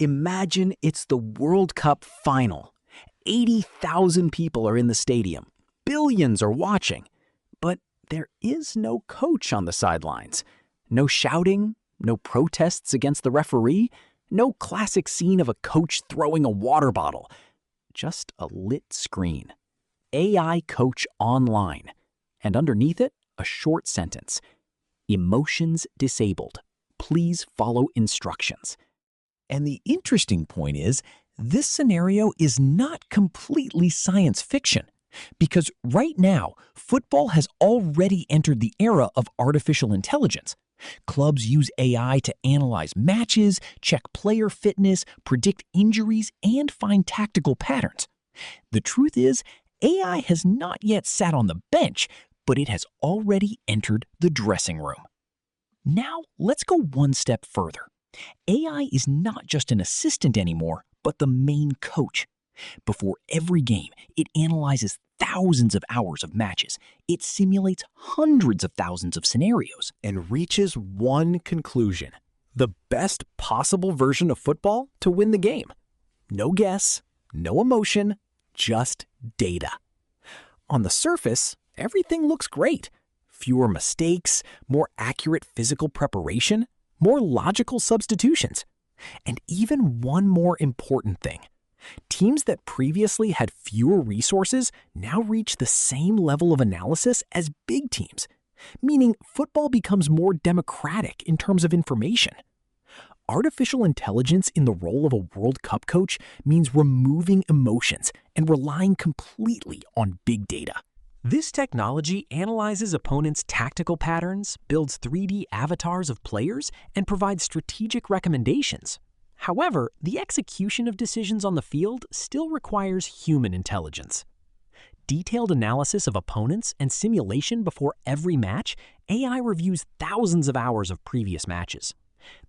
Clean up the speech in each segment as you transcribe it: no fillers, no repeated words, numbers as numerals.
Imagine it's the World Cup final. 80,000 people are in the stadium. Billions are watching. But there is no coach on the sidelines. No shouting, no protests against the referee, no classic scene of a coach throwing a water bottle. Just a lit screen. AI Coach Online. And underneath it, a short sentence. Emotions disabled. Please follow instructions. And the interesting point is, this scenario is not completely science fiction, because right now, football has already entered the era of artificial intelligence. Clubs use AI to analyze matches, check player fitness, predict injuries, and find tactical patterns. The truth is, AI has not yet sat on the bench, but it has already entered the dressing room. Now, let's go one step further. AI is not just an assistant anymore, but the main coach. Before every game, it analyzes thousands of hours of matches. It simulates hundreds of thousands of scenarios. And reaches one conclusion. The best possible version of football to win the game. No guess, no emotion, just data. On the surface, everything looks great. Fewer mistakes, more accurate physical preparation, more logical substitutions. And even one more important thing. Teams that previously had fewer resources now reach the same level of analysis as big teams, meaning football becomes more democratic in terms of information. Artificial intelligence in the role of a World Cup coach means removing emotions and relying completely on big data. This technology analyzes opponents' tactical patterns, builds 3D avatars of players, and provides strategic recommendations. However, the execution of decisions on the field still requires human intelligence. Detailed analysis of opponents and simulation before every match, AI reviews thousands of hours of previous matches.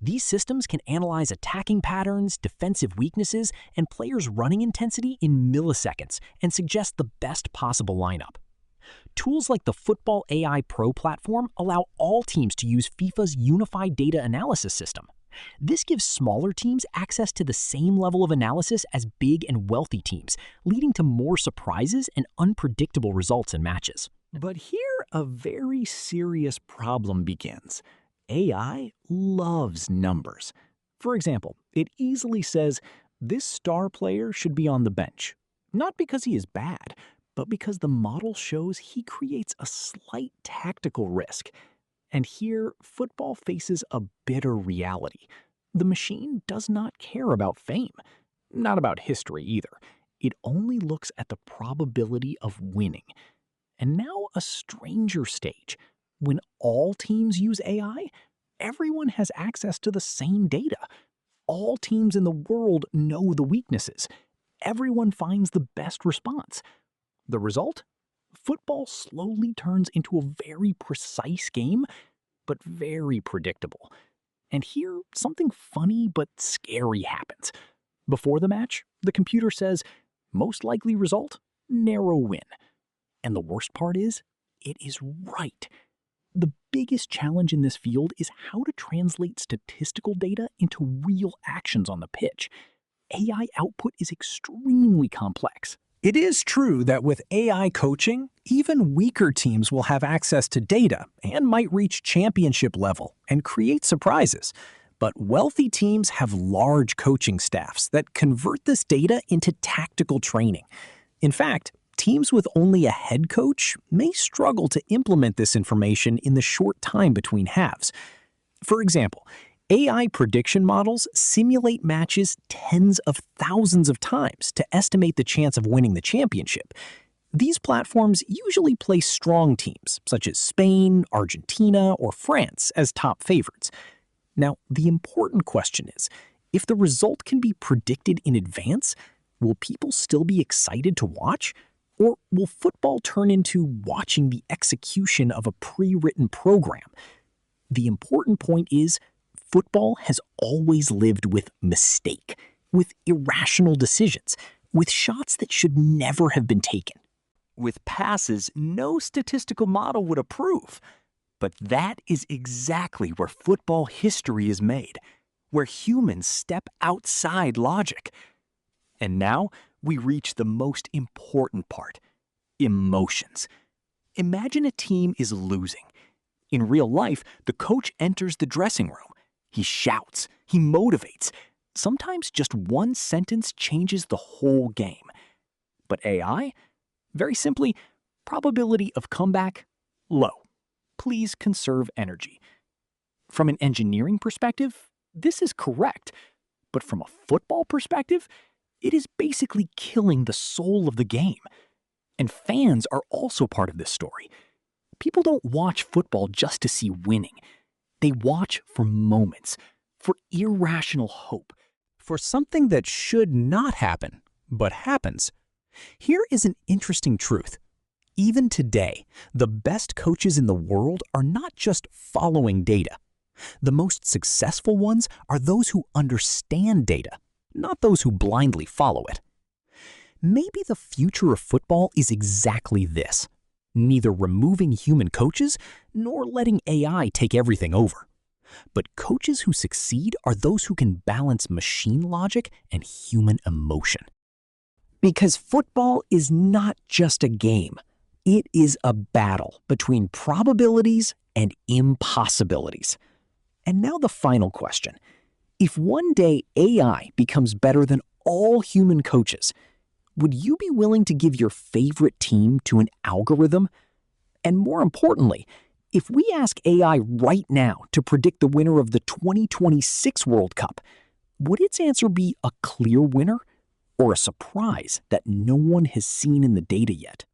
These systems can analyze attacking patterns, defensive weaknesses, and players' running intensity in milliseconds and suggest the best possible lineup. Tools like the Football AI Pro platform allow all teams to use FIFA's unified data analysis system. This gives smaller teams access to the same level of analysis as big and wealthy teams, leading to more surprises and unpredictable results in matches. But here a very serious problem begins. AI loves numbers. For example, it easily says, this star player should be on the bench. Not because he is bad, but because the model shows he creates a slight tactical risk. And here, football faces a bitter reality. The machine does not care about fame, not about history either. It only looks at the probability of winning. And now a stranger stage. When all teams use AI, everyone has access to the same data. All teams in the world know the weaknesses. Everyone finds the best response. The result? Football slowly turns into a very precise game, but very predictable. And here, something funny but scary happens. Before the match, the computer says, most likely result, narrow win. And the worst part is, it is right. The biggest challenge in this field is how to translate statistical data into real actions on the pitch. AI output is extremely complex. It is true that with AI coaching, even weaker teams will have access to data and might reach championship level and create surprises. But wealthy teams have large coaching staffs that convert this data into tactical training. In fact, teams with only a head coach may struggle to implement this information in the short time between halves. For example, AI prediction models simulate matches tens of thousands of times to estimate the chance of winning the championship. These platforms usually place strong teams, such as Spain, Argentina, or France, as top favorites. Now, the important question is, if the result can be predicted in advance, will people still be excited to watch? Or will football turn into watching the execution of a pre-written program? The important point is, football has always lived with mistake, with irrational decisions, with shots that should never have been taken. With passes no statistical model would approve. But that is exactly where football history is made. where humans step outside logic. And now we reach the most important part: emotions. Imagine a team is losing. In real life, the coach enters the dressing room. He shouts, he motivates. Sometimes just one sentence changes the whole game. But AI? Very simply, probability of comeback, low. Please conserve energy. From an engineering perspective, this is correct. But from a football perspective, it is basically killing the soul of the game. And fans are also part of this story. People don't watch football just to see winning. They watch for moments, for irrational hope. For something that should not happen, but happens. Here is an interesting truth. Even today, the best coaches in the world are not just following data. The most successful ones are those who understand data, not those who blindly follow it. Maybe the future of football is exactly this: neither removing human coaches nor letting AI take everything over. But coaches who succeed are those who can balance machine logic and human emotion. Because football is not just a game. It is a battle between probabilities and impossibilities. And now the final question. If one day AI becomes better than all human coaches, would you be willing to give your favorite team to an algorithm? And more importantly, if we ask AI right now to predict the winner of the 2026 World Cup, would its answer be a clear winner or a surprise that no one has seen in the data yet?